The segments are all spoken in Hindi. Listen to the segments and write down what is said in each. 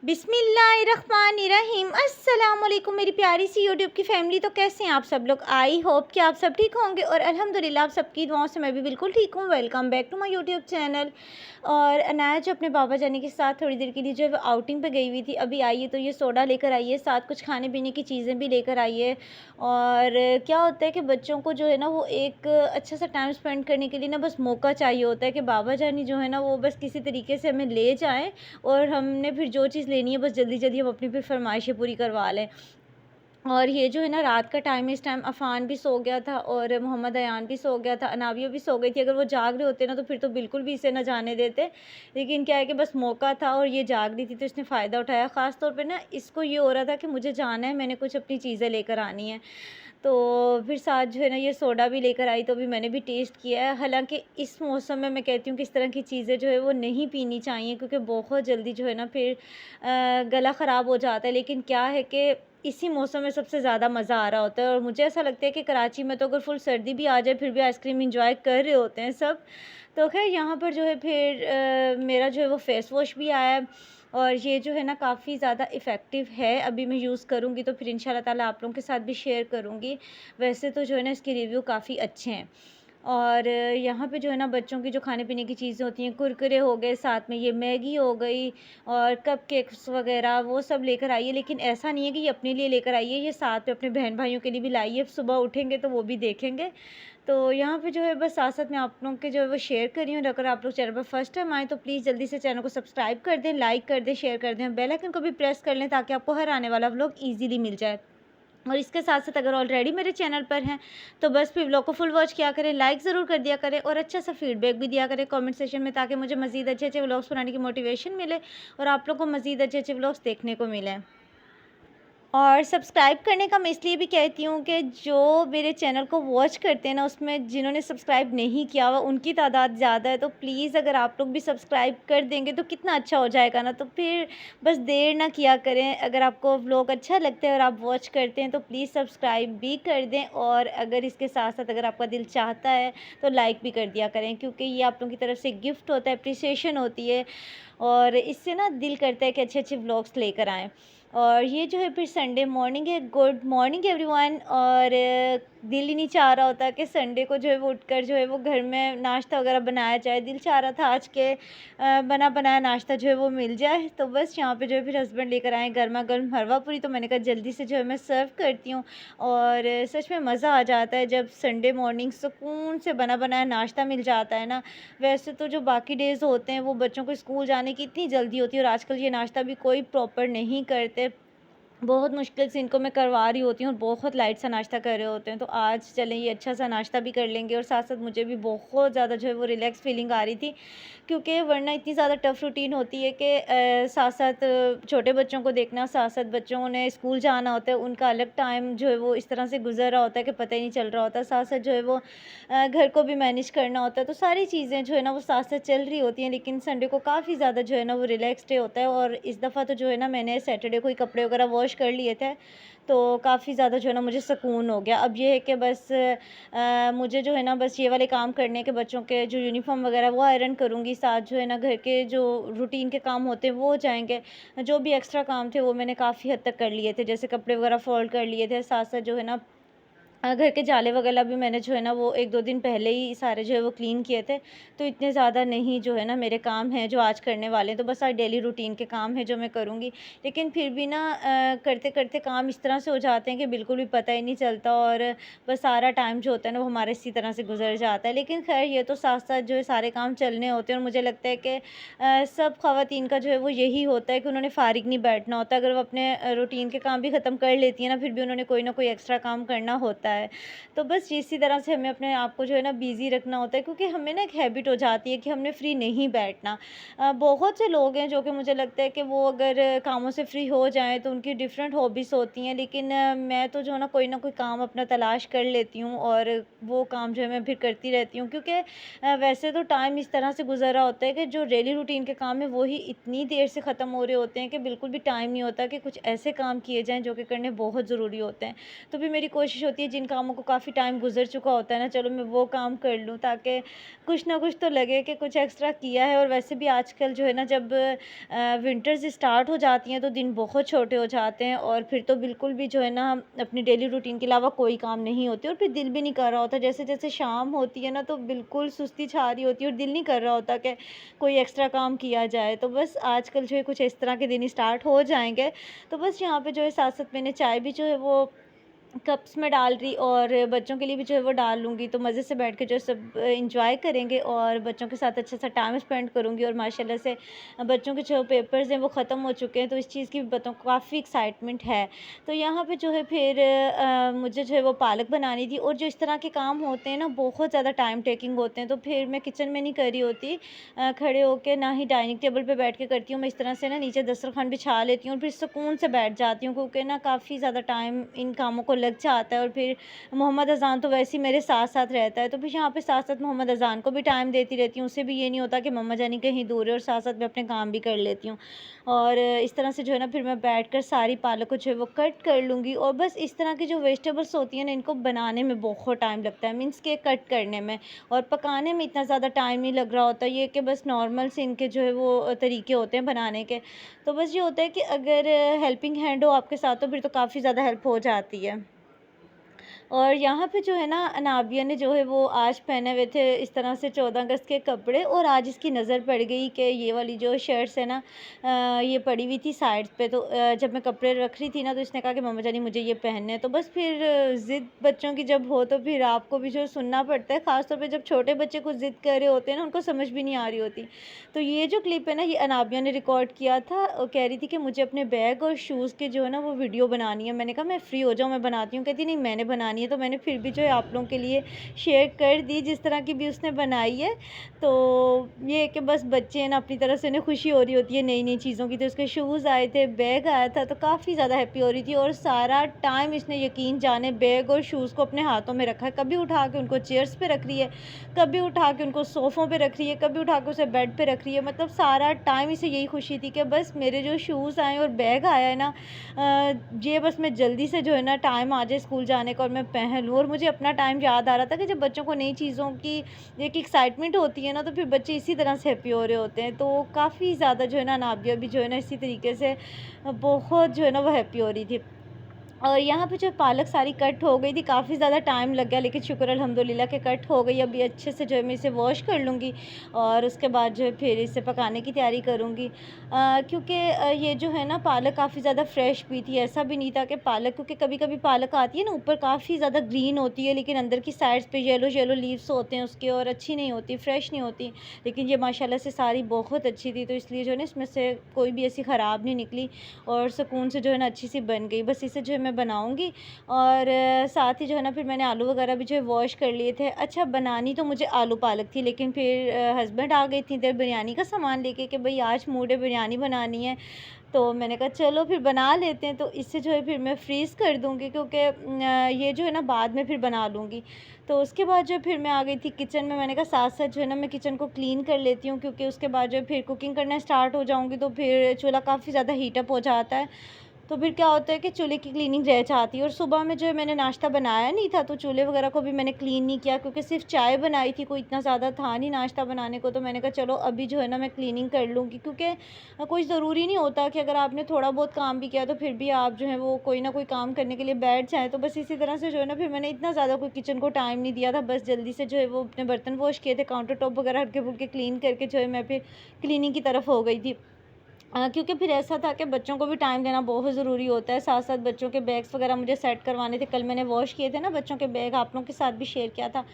बिस्मिल्लाहिर्रहमानिर्रहीम। अस्सलाम वालेकुम मेरी प्यारी सी यूट्यूब की फ़ैमिली। तो कैसे हैं आप सब लोग? आई होप कि आप सब ठीक होंगे और अल्हम्दुलिल्लाह आप सबकी दुआओं से मैं भी बिल्कुल ठीक हूँ। Welcome back to my YouTube channel. और अनाया जो अपने बाबा जानी के साथ थोड़ी देर के लिए जो है वो आउटिंग पे गई हुई थी, अभी आई है तो ये सोडा लेकर आई है, साथ कुछ खाने पीने की चीज़ें भी लेकर आई है। और क्या होता है कि बच्चों को जो है ना वो एक अच्छा सा टाइम स्पेंड करने के लिए ना बस मौका चाहिए होता है कि बाबा जानी जो है ना वो बस किसी तरीके से हमें ले जाएँ और हमने फिर जो चीज़ लेनी है बस जल्दी-जल्दी हम अपनी फिर फ़रमाइशें पूरी करवा लें। और ये जो है ना रात का टाइम है, इस टाइम अफ़ान भी सो गया था और मोहम्मद अयान भी सो गया था, अनाविया भी सो गई थी। अगर वो जाग रहे होते ना तो फिर तो बिल्कुल भी इसे ना जाने देते। लेकिन क्या है कि बस मौका था और ये जाग रही थी तो इसने फ़ायदा उठाया। ख़ास तौर पे ना इसको ये हो रहा था कि मुझे जाना है, मैंने कुछ अपनी चीज़ें लेकर आनी है। तो फिर साथ जो है ना ये सोडा भी लेकर आई तो अभी मैंने भी टेस्ट किया है। हालाँकि इस मौसम में मैं कहती हूँ कि इस तरह की चीज़ें जो है वो नहीं पीनी चाहिए क्योंकि बहुत जल्दी जो है ना फिर गला ख़राब हो जाता है। लेकिन क्या है कि इसी मौसम में सबसे ज़्यादा मज़ा आ रहा होता है और मुझे ऐसा लगता है कि कराची में तो अगर फुल सर्दी भी आ जाए फिर भी आइसक्रीम एंजॉय कर रहे होते हैं सब। तो ख़ैर यहाँ पर जो है फिर मेरा जो है वो फेस वॉश भी आया है और ये जो है ना काफ़ी ज़्यादा इफ़ेक्टिव है। अभी मैं यूज़ करूँगी तो फिर इंशाल्लाह ताला आप लोगों के साथ भी शेयर करूँगी। वैसे तो जो है ना इसके रिव्यू काफ़ी अच्छे हैं। और यहाँ पे जो है ना बच्चों की जो खाने-पीने की चीज़ें होती हैं, कुरकुरे हो गए, साथ में ये मैगी हो गई और कपकेक्स वग़ैरह वो सब लेकर आई है। लेकिन ऐसा नहीं है कि ये अपने लिए लेकर आई है, ये साथ में अपने बहन-भाइयों के लिए भी लाई है। सुबह उठेंगे तो वो भी देखेंगे। तो यहाँ पे जो है बस साथ-साथ मैं आप लोगों के जो है वो शेयर कर रही हूँ और अगर आप लोग चैनल पर फर्स्ट टाइम आएँ तो प्लीज़ जल्दी से चैनल को सब्सक्राइब कर दें, लाइक कर दें, शेयर कर दें, बेल आइकन को भी प्रेस कर लें ताकि आपको हर आने वाला व्लॉग ईज़िली मिल जाए। और इसके साथ-साथ अगर ऑलरेडी मेरे चैनल पर हैं, तो बस फिर व्लॉग को फुल वॉच किया करें, लाइक ज़रूर कर दिया करें और अच्छा-सा फीडबैक भी दिया करें कमेंट सेक्शन में ताकि मुझे मज़ीद अच्छे-अच्छे व्लॉग्स बनाने की मोटिवेशन मिले और आप लोग को मज़ीद अच्छे-अच्छे व्लॉग्स देखने को मिलें। और सब्सक्राइब करने का मैं इसलिए भी कहती हूँ कि जो मेरे चैनल को वॉच करते हैं ना, उसमें जिन्होंने सब्सक्राइब नहीं किया हुआ उनकी तादाद ज़्यादा है। तो प्लीज़ अगर आप लोग भी सब्सक्राइब कर देंगे तो कितना अच्छा हो जाएगा ना। तो फिर बस देर ना किया करें। अगर आपको व्लॉग अच्छा लगता है और आप वॉच करते हैं तो प्लीज़ सब्सक्राइब भी कर दें और अगर इसके साथ-साथ अगर आपका दिल चाहता है तो लाइक भी कर दिया करें क्योंकि ये आप लोगों की तरफ से गिफ्ट होता है, एप्रिसिएशन होती है और इससे ना दिल करता है कि अच्छे-अच्छे व्लॉग्स लेकर आएँ। और ये जो है फिर संडे मॉर्निंग है। Good morning everyone. और दिल ही नहीं चाह रहा होता कि संडे को जो है वो उठकर जो है वो घर में नाश्ता वगैरह बनाया जाए। दिल चाह रहा था आज के बना बनाया नाश्ता जो है वो मिल जाए। तो बस यहाँ पे जो है फिर हस्बैंड लेकर आए गर्मा गर्म हलवा पूरी, तो मैंने कहा जल्दी से जो है मैं सर्व करती हूँ। और सच में मज़ा आ जाता है जब संडे मॉर्निंग सुकून से बना बनाया नाश्ता मिल जाता है ना। वैसे तो जो बाकी डेज़ होते हैं वो बच्चों को स्कूल जाने की इतनी जल्दी होती है और आजकल ये नाश्ता भी कोई प्रॉपर नहीं करते। बहुत मुश्किल से इनको मैं करवा रही होती हूँ और बहुत लाइट सा नाश्ता कर रहे होते हैं। तो आज चलें ये अच्छा सा नाश्ता भी कर लेंगे और साथ-साथ मुझे भी बहुत ज़्यादा जो है वो रिलैक्स फ़ीलिंग आ रही थी। क्योंकि वरना इतनी ज़्यादा टफ़ रूटीन होती है कि साथ-साथ छोटे बच्चों को देखना, साथ-साथ बच्चों ने स्कूल जाना होता है, उनका अलग टाइम जो है वो इस तरह से गुज़र रहा होता है कि पता ही नहीं चल रहा होता। साथ-साथ जो है वो घर को भी मैनेज करना होता है। तो सारी चीज़ें जो है ना वो साथ-साथ चल रही होती हैं। लेकिन संडे को काफ़ी ज़्यादा जो है ना वो रिलैक्स डे होता है और इस दफ़ा तो जो है ना मैंने सैटरडे को ही कपड़े वगैरह वॉश कर लिए थे। तो काफ़ी ज़्यादा जो है ना मुझे सुकून हो गया। अब ये है कि बस मुझे जो है ना बस ये वाले काम करने के, बच्चों के जो यूनिफ़ॉर्म वगैरह वो आयरन करूँगी, साथ जो है ना घर के जो रूटीन के काम होते हैं वो हो जाएँगे। जो भी एक्स्ट्रा काम थे वो मैंने काफ़ी हद तक कर लिए थे, जैसे कपड़े वगैरह फ़ोल्ड कर लिए थे। साथ-साथ जो है ना घर के जाले वगैरह भी मैंने जो है ना वो 1-2 दिन पहले ही सारे जो है वो क्लीन किए थे। तो इतने ज़्यादा नहीं जो है ना मेरे काम हैं जो आज करने वाले हैं, तो बस आज डेली रूटीन के काम हैं जो मैं करूँगी। लेकिन फिर भी ना करते-करते काम इस तरह से हो जाते हैं कि बिल्कुल भी पता ही नहीं चलता और बस सारा टाइम जो होता है ना वो हमारा इसी तरह से गुज़र जाता है। लेकिन ख़ैर ये तो साथ-साथ जो है सारे काम चलने होते हैं और मुझे लगता है कि सब ख़वातीन का जो है वो यही होता है कि उन्होंने फ़ारिग नहीं बैठना होता। अगर वो अपने रूटीन के काम भी ख़त्म कर लेती हैं ना, फिर भी उन्होंने कोई ना कोई एक्स्ट्रा काम करना होता है। तो बस इसी तरह से हमें अपने आप को जो है ना बिज़ी रखना होता है क्योंकि हमें ना एक हैबिट हो जाती है कि हमने फ्री नहीं बैठना। बहुत से लोग हैं जो कि मुझे लगता है कि वो अगर कामों से फ्री हो जाएँ तो उनकी डिफरेंट हॉबीज़ होती हैं, लेकिन मैं तो जो है ना कोई काम अपना तलाश कर लेती हूँ और वो काम जो है मैं फिर करती रहती हूँ क्योंकि वैसे तो टाइम इस तरह से गुज़र रहा होता है कि जो डेली रूटीन के काम है वो ही इतनी देर से ख़त्म हो रहे होते हैं कि बिल्कुल भी टाइम नहीं होता कि कुछ ऐसे काम किए जाएँ जो कि करने बहुत ज़रूरी होते हैं। तो भी मेरी कोशिश होती है जिन कामों को काफ़ी टाइम गुज़र चुका होता है ना, चलो मैं वो काम कर लूँ ताकि कुछ ना कुछ तो लगे कि कुछ एक्स्ट्रा किया है। और वैसे भी आजकल जो है ना, जब विंटर्स स्टार्ट हो जाती हैं तो दिन बहुत छोटे हो जाते हैं और फिर तो बिल्कुल भी जो है ना अपनी डेली रूटीन के अलावा कोई काम नहीं होती और फिर दिल भी नहीं कर रहा होता। जैसे-जैसे शाम होती है ना, तो बिल्कुल सुस्ती छा रही होती है और दिल नहीं कर रहा होता कि कोई एक्स्ट्रा काम किया जाए। तो बस आजकल जो है कुछ इस तरह के दिन स्टार्ट हो जाएँगे। तो बस यहाँ पे जो है साथ-साथ मैंने चाय भी जो है वो कप्स में डाल रही और बच्चों के लिए भी जो है वो डाल लूँगी, तो मज़े से बैठ के जो है सब एंजॉय करेंगे और बच्चों के साथ अच्छा सा टाइम स्पेंड करूँगी। और माशाल्लाह से बच्चों के जो पेपर्स हैं वो ख़त्म हो चुके हैं, तो इस चीज़ की भी बच्चों को काफ़ी एक्साइटमेंट है। तो यहाँ पे जो है फिर मुझे जो है वो पालक बनानी थी और जो इस तरह के काम होते हैं ना, बहुत ज़्यादा टाइम टेकिंग होते हैं, तो फिर मैं किचन में नहीं कर रही होती, खड़े होके ना ही डाइनिंग टेबल पे बैठ के करती हूँ। मैं इस तरह से ना नीचे दस्तरखान बिछा लेती हूँ और फिर सुकून से बैठ जाती हूँ, क्योंकि ना काफ़ी ज़्यादा टाइम इन कामों को लग जाता है और फिर मोहम्मद अज़ान तो वैसे ही मेरे साथ-साथ रहता है, तो फिर यहाँ पे साथ-साथ मोहम्मद अज़ान को भी टाइम देती रहती हूँ। उससे भी ये नहीं होता कि मम्मा जानी कहीं दूर है और साथ-साथ मैं अपने काम भी कर लेती हूँ। और इस तरह से जो है ना फिर मैं बैठकर सारी पालक को जो है वो कट कर लूँगी और बस इस तरह की जो वेजिटेबल्स होती हैं ना, इनको बनाने में बहुत टाइम लगता है, मीन्स के कट करने में और पकाने में इतना ज़्यादा टाइम नहीं लग रहा होता। ये कि बस नॉर्मल से इनके जो है वो तरीके होते हैं बनाने के। तो बस ये होता है कि अगर हेल्पिंग हैंड हो आपके साथ तो फिर तो काफ़ी ज़्यादा हेल्प हो जाती है। और यहाँ पे जो है ना, अनाबिया ने जो है वो आज पहने हुए थे इस तरह से 14 अगस्त के कपड़े और आज इसकी नज़र पड़ गई कि ये वाली जो शर्ट्स है ना, ये पड़ी हुई थी साइड्स पे, तो जब मैं कपड़े रख रही थी ना, तो इसने कहा कि मम्मा जानी मुझे ये पहनने हैं। तो बस फिर ज़िद बच्चों की जब हो तो फिर आपको भी जो सुनना पड़ता है, ख़ास तौर पे जब छोटे बच्चे कुछ ज़िद कर रहे होते हैं ना, उनको समझ भी नहीं आ रही होती। तो ये जो क्लिप है ना, ये अनाबिया ने रिकॉर्ड किया था और कह रही थी कि मुझे अपने बैग और शूज़ के जो है ना वो वीडियो बनानी है। मैंने कहा मैं फ्री हो जाऊँ मैं बनाती हूँ, कहती नहीं मैंने बनानी है। तो मैंने फिर भी जो है आप लोगों के लिए शेयर कर दी जिस तरह की भी उसने बनाई है। तो ये है कि बस बच्चे हैं ना, अपनी तरफ से उन्हें खुशी हो रही होती है नई-नई चीज़ों की। तो उसके शूज़ आए थे, बैग आया था, तो काफ़ी ज़्यादा हैप्पी हो रही थी और सारा टाइम इसने यकीन जाने बैग और शूज़ को अपने हाथों में रखा है। कभी उठा के उनको चेयर्स पे रख रही है, कभी उठा के उनको सोफ़ों पे रख रही है, कभी उठा के उसे बेड पे रख रही है। मतलब सारा टाइम इसे यही खुशी थी कि बस मेरे जो शूज़ आए और बैग आया है ना, ये बस मैं जल्दी से जो है ना टाइम आ जाए स्कूल जाने का और मैं पहन लूँ। और मुझे अपना टाइम याद आ रहा था कि जब बच्चों को नई चीज़ों की एक एक्साइटमेंट होती है ना, तो फिर बच्चे इसी तरह से हैप्पी हो रहे होते हैं। तो काफ़ी ज़्यादा जो है ना, नाबिया भी जो है ना इसी तरीके से बहुत जो है ना वो हैप्पी हो रही थी। और यहाँ पे जो पालक सारी कट हो गई थी, काफ़ी ज़्यादा टाइम लग गया, लेकिन शुक्र अल्हम्दुलिल्लाह के कट हो गई। अभी अच्छे से जो है मैं इसे वॉश कर लूँगी और उसके बाद जो है फिर इसे पकाने की तैयारी करूँगी। क्योंकि ये जो है ना पालक काफ़ी ज़्यादा फ्रेश भी थी, ऐसा भी नहीं था कि पालक, क्योंकि कभी-कभी पालक आती है ना ऊपर काफ़ी ज़्यादा ग्रीन होती है, लेकिन अंदर की साइड्स पे येलो-येलो लीव्स होते हैं उसके और अच्छी नहीं होती, फ्रेश नहीं होती। लेकिन ये माशाल्लाह से सारी बहुत अच्छी थी, तो इसलिए जो है ना इसमें से कोई भी ऐसी ख़राब नहीं निकली और सुकून से जो है ना अच्छी सी बन गई। बस इसे जो है मैं बनाऊँगी और साथ ही जो है ना फिर मैंने आलू वगैरह भी जो है वॉश कर लिए थे। अच्छा, बनानी तो मुझे आलू पालक थी, लेकिन फिर हस्बैंड आ गए इतनी देर बिरयानी का सामान लेके कि भई आज मूड है बिरयानी बनानी है। तो मैंने कहा चलो फिर बना लेते हैं, तो इससे जो है फिर मैं फ्रीज़ कर दूँगी, क्योंकि ये जो है ना बाद में फिर बना लूँगी। तो उसके बाद जो है फिर मैं आ गई थी किचन में, मैंने कहा साथ-साथ जो है ना मैं किचन को क्लीन कर लेती हूँ, क्योंकि उसके बाद जो है फिर कुकिंग करना स्टार्ट हो जाऊँगी तो फिर चूल्हा काफ़ी ज़्यादा हीट अप हो जाता है। तो फिर क्या होता है कि चूल्हे की क्लीनिंग रह जाती है और सुबह में जो है मैंने नाश्ता बनाया नहीं था, तो चूल्हे वगैरह को भी मैंने क्लीन नहीं किया, क्योंकि सिर्फ़ चाय बनाई थी, कोई इतना ज़्यादा था नहीं नाश्ता बनाने को। तो मैंने कहा चलो अभी जो है ना मैं क्लीनिंग कर लूँगी, क्योंकि कोई ज़रूरी नहीं होता कि अगर आपने थोड़ा बहुत काम भी किया तो फिर भी आप जो है वो कोई ना कोई काम करने के लिए बैठ जाएँ। तो बस इसी तरह से जो है ना फिर मैंने इतना ज़्यादा कोई किचन को टाइम नहीं दिया था, बस जल्दी से जो है वो अपने बर्तन वॉश किए थे, काउंटर टॉप वगैरह हल्के-फुल्के क्लीन करके जो है मैं फिर क्लीनिंग की तरफ हो गई थी। क्योंकि फिर ऐसा था कि बच्चों को भी टाइम देना बहुत ज़रूरी होता है, साथ-साथ बच्चों के बैग्स वगैरह मुझे सेट करवाने थे। कल मैंने वॉश किए थे ना बच्चों के बैग, आप लोगों के साथ भी शेयर किया था।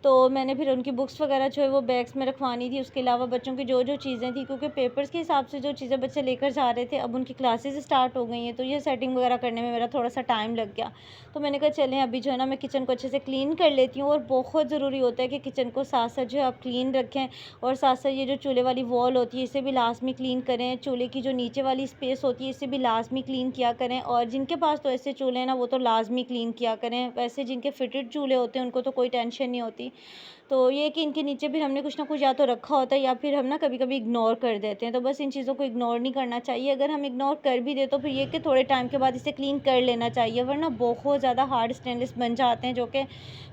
तो मैंने फिर उनकी बुक्स वगैरह जो है वो बैग्स में रखवानी थी। उसके अलावा बच्चों की जो-जो चीज़ें थी, क्योंकि पेपर्स के हिसाब से जो चीज़ें बच्चे लेकर जा रहे थे, अब उनकी क्लासेस स्टार्ट हो गई हैं, तो ये सेटिंग वगैरह करने में मेरा थोड़ा-सा टाइम लग गया। तो मैंने कहा चलें अभी जो है ना मैं किचन को अच्छे से क्लीन कर लेती हूँ और बहुत ज़रूरी होता है कि किचन को साथ-साथ जो है आप क्लीन रखें और साथ-साथ ये जो चूल्हे वाली वॉल होती है इसे भी लाज़मी क्लीन करें। चूल्हे की जो नीचे वाली स्पेस होती है इसे भी लाज़मी क्लीन किया करें और जिनके पास तो ऐसे चूल्हे हैं ना वो तो लाज़मी क्लीन किया करें। वैसे जिनके फिटेड चूल्हे होते हैं उनको तो कोई टेंशन नहीं होती। तो ये कि इनके नीचे भी हमने कुछ ना कुछ या तो रखा होता है या फिर हम ना कभी-कभी इग्नोर कर देते हैं। तो बस इन चीज़ों को इग्नोर नहीं करना चाहिए। अगर हम इग्नोर कर भी दें तो फिर ये कि थोड़े टाइम के बाद इसे क्लीन कर लेना चाहिए, वरना बहुत ज़्यादा हार्ड स्टेनलेस बन जाते हैं, जो कि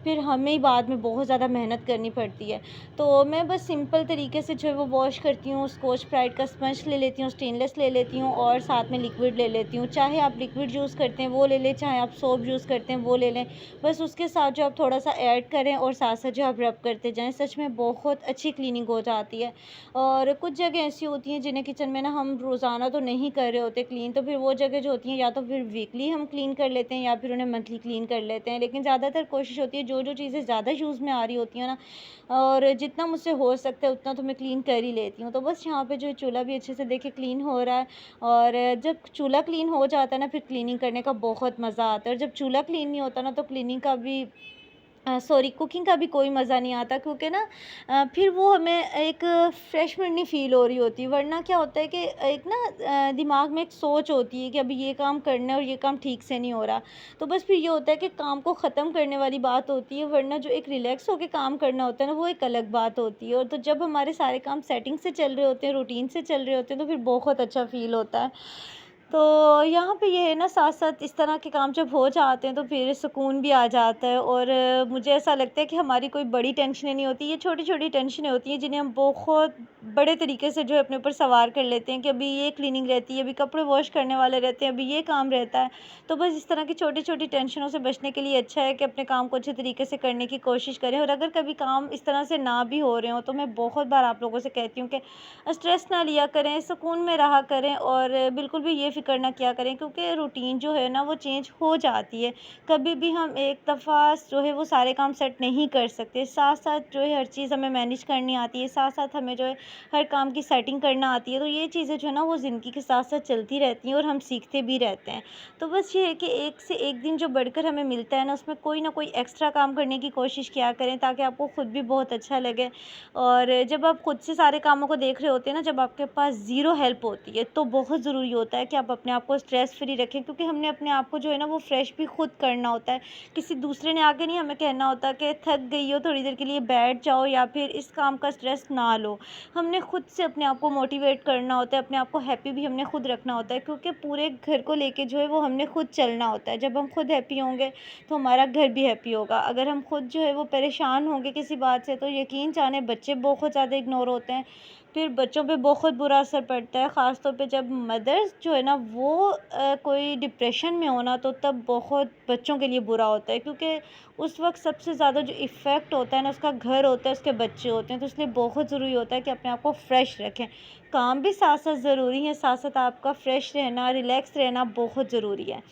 फिर हमें ही बाद में बहुत ज़्यादा मेहनत करनी पड़ती है। तो मैं बस सिंपल तरीके से जो है वो वॉश करती हूँ। स्कॉच ब्राइट का स्पंज ले लेती हूँ, स्टेनलेस ले लेती हूँ और साथ में लिक्विड ले लेती हूँ। चाहे आप लिक्विड यूज़ करते हैं वो ले लें, चाहे आप सोप यूज़ करते हैं वो ले लें। बस उसके साथ जो आप थोड़ा-सा ऐड करें और साथ-साथ जो आप रब करते जाएँ, सच में बहुत अच्छी क्लीनिंग हो जाती है। और कुछ जगह ऐसी होती हैं जिन्हें किचन में ना हम रोज़ाना तो नहीं कर रहे होते क्लीन, तो फिर वो जगह जो होती हैं या तो फिर वीकली हम क्लीन कर लेते हैं या फिर उन्हें मंथली क्लीन कर लेते हैं। लेकिन ज़्यादातर कोशिश होती है जो-जो चीज़ें ज़्यादा यूज़ में आ रही होती हैं ना, और जितना मुझसे हो सकता है उतना तो मैं क्लीन कर ही लेती हूँ। तो बस यहाँ पे जो है चूल्हा भी अच्छे से देखिए क्लीन हो रहा है, और जब चूल्हा क्लीन हो जाता है ना, फिर क्लीनिंग करने का बहुत मज़ा आता है, और जब चूल्हा क्लीन नहीं होता ना तो क्लीनिंग का भी सॉरी कुकिंग का भी कोई मज़ा नहीं आता, क्योंकि ना फिर वो हमें एक फ्रेशमेंट नहीं फ़ील हो रही होती। वरना क्या होता है कि एक ना दिमाग में एक सोच होती है कि अभी ये काम करना है और ये काम ठीक से नहीं हो रहा। तो बस फिर ये होता है कि काम को ख़त्म करने वाली बात होती है, वरना जो एक रिलैक्स होके काम करना होता है ना, वो एक अलग बात होती है। और तो जब हमारे सारे काम सेटिंग से चल रहे होते हैं, रूटीन से चल रहे होते हैं, तो फिर बहुत अच्छा फ़ील होता है। तो यहाँ पे ये है ना, साथ-साथ इस तरह के काम जब हो जाते हैं तो फिर सुकून भी आ जाता है, और मुझे ऐसा लगता है कि हमारी कोई बड़ी टेंशनें नहीं होती, ये छोटी-छोटी टेंशनें होती हैं जिन्हें हम बहुत बड़े तरीके से जो है अपने ऊपर सवार कर लेते हैं कि अभी ये क्लीनिंग रहती है, अभी कपड़े वॉश करने वाले रहते हैं, अभी ये काम रहता है। तो बस इस तरह की छोटी-छोटी टेंशनों से बचने के लिए अच्छा है कि अपने काम को अच्छे तरीके से करने की कोशिश करें, और अगर कभी काम इस तरह से ना भी हो रहे हों तो मैं बहुत बार आप लोगों से कहती हूँ कि स्ट्रेस ना लिया करें, सुकून में रहा करें, और बिल्कुल भी ये फ़िक्र ना किया करें, क्योंकि रूटीन जो है ना वो चेंज हो जाती है। कभी भी हम एक दफ़ा जो है वो सारे काम सेट नहीं कर सकते। साथ-साथ जो है हर चीज़ हमें मैनेज करनी आती है, साथ-साथ हमें जो है हर काम की सेटिंग करना आती है। तो ये चीज़ें जो है ना वो ज़िंदगी के साथ-साथ चलती रहती हैं और हम सीखते भी रहते हैं। तो बस ये है कि एक से एक दिन जो बढ़कर हमें मिलता है ना, उसमें कोई ना कोई एक्स्ट्रा काम करने की कोशिश किया करें, ताकि आपको खुद भी बहुत अच्छा लगे। और जब आप खुद से सारे कामों को देख रहे होते हैं ना, जब आपके पास ज़ीरो हेल्प होती है, तो बहुत ज़रूरी होता है कि आप अपने आप को स्ट्रेस फ्री रखें, क्योंकि हमने अपने आप को जो है ना वो फ्रेश भी खुद करना होता है। किसी दूसरे ने आके नहीं हमें कहना होता कि थक गई हो, थोड़ी देर के लिए बैठ जाओ या फिर इस काम का स्ट्रेस ना लो। हमने खुद से अपने आप को मोटिवेट करना होता है, अपने आप को हैप्पी भी हमने खुद रखना होता है, क्योंकि पूरे घर को लेके जो है वो हमने खुद चलना होता है। जब हम खुद हैप्पी होंगे तो हमारा घर भी हैप्पी होगा। अगर हम खुद जो है वो परेशान होंगे किसी बात से, तो यकीन जाने बच्चे बहुत ज़्यादा इग्नोर होते हैं, फिर बच्चों पे बहुत बुरा असर पड़ता है। ख़ास तौर पे जब मदर्स जो है ना वो कोई डिप्रेशन में हो ना, तो तब बहुत बच्चों के लिए बुरा होता है, क्योंकि उस वक़्त सबसे ज़्यादा जो इफ़ेक्ट होता है ना, उसका घर होता है, उसके बच्चे होते हैं। तो इसलिए बहुत ज़रूरी होता है कि अपने आप को फ्रेश रखें। काम भी साथ-साथ ज़रूरी है, साथ-साथ आपका फ्रेश रहना, रिलैक्स रहना बहुत ज़रूरी है।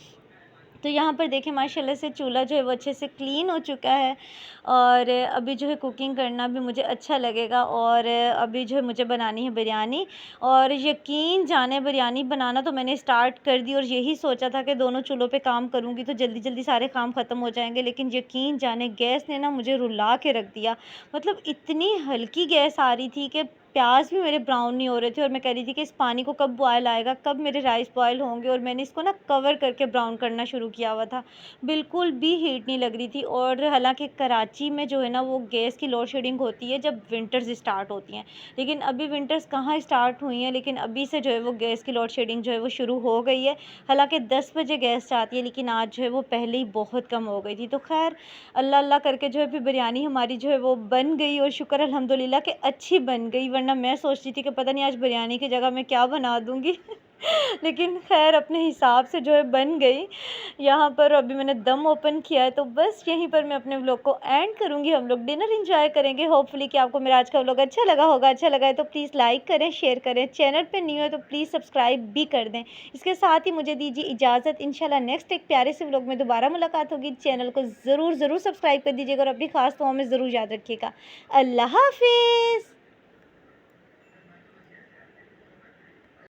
तो यहाँ पर देखिए माशाल्लाह से चूल्हा जो है वो अच्छे से क्लीन हो चुका है, और अभी जो है कुकिंग करना भी मुझे अच्छा लगेगा, और अभी जो है मुझे बनानी है बिरयानी। और यकीन जाने बिरयानी बनाना तो मैंने स्टार्ट कर दी, और यही सोचा था कि दोनों चूल्हों पे काम करूँगी तो जल्दी-जल्दी सारे काम ख़त्म हो जाएँगे, लेकिन यकीन जाने गैस ने ना मुझे रुला के रख दिया। मतलब इतनी हल्की गैस आ रही थी कि प्याज़ भी मेरे ब्राउन नहीं हो रहे थे, और मैं कह रही थी कि इस पानी को कब बॉयल आएगा, कब मेरे राइस बॉयल होंगे, और मैंने इसको ना कवर करके ब्राउन करना शुरू किया हुआ था। बिल्कुल भी हीट नहीं लग रही थी, और हालाँकि कराची में जो है ना वो गैस की लोड शेडिंग होती है जब विंटर्स स्टार्ट होती हैं। लेकिन अभी विंटर्स कहाँ स्टार्ट हुई हैं, लेकिन अभी से जो है वो गैस की लोड शेडिंग जो है वो शुरू हो गई है। हालाँकि 10 बजे गैस जाती है, लेकिन आज जो है वो पहले ही बहुत कम हो गई थी। तो ख़ैर अल्लाह अल्लाह करके जो है फिर बिरयानी हमारी जो है वो बन गई, और शुक्र अल्हम्दुलिल्लाह कि अच्छी बन गई, वरना मैं सोच रही थी कि पता नहीं आज बिरयानी की जगह मैं क्या बना दूँगी। लेकिन ख़ैर अपने हिसाब से जो है बन गई। यहाँ पर अभी मैंने दम ओपन किया है, तो बस यहीं पर मैं अपने व्लॉग को एंड करूँगी। हम लोग डिनर एंजॉय करेंगे। होपफुली कि आपको मेरा आज का व्लॉग अच्छा लगा होगा। अच्छा लगा है तो प्लीज़ लाइक करें, शेयर करें। चैनल पे न्यू है तो प्लीज़ सब्सक्राइब भी कर दें। इसके साथ ही मुझे दीजिए इजाज़त। इंशाल्लाह नेक्स्ट एक प्यारे से व्लॉग में दोबारा मुलाकात होगी। चैनल को ज़रूर सब्सक्राइब कर दीजिएगा, और अपनी ख़ास दुआओं में ज़रूर याद रखिएगा। अल्लाह हाफ़िज़।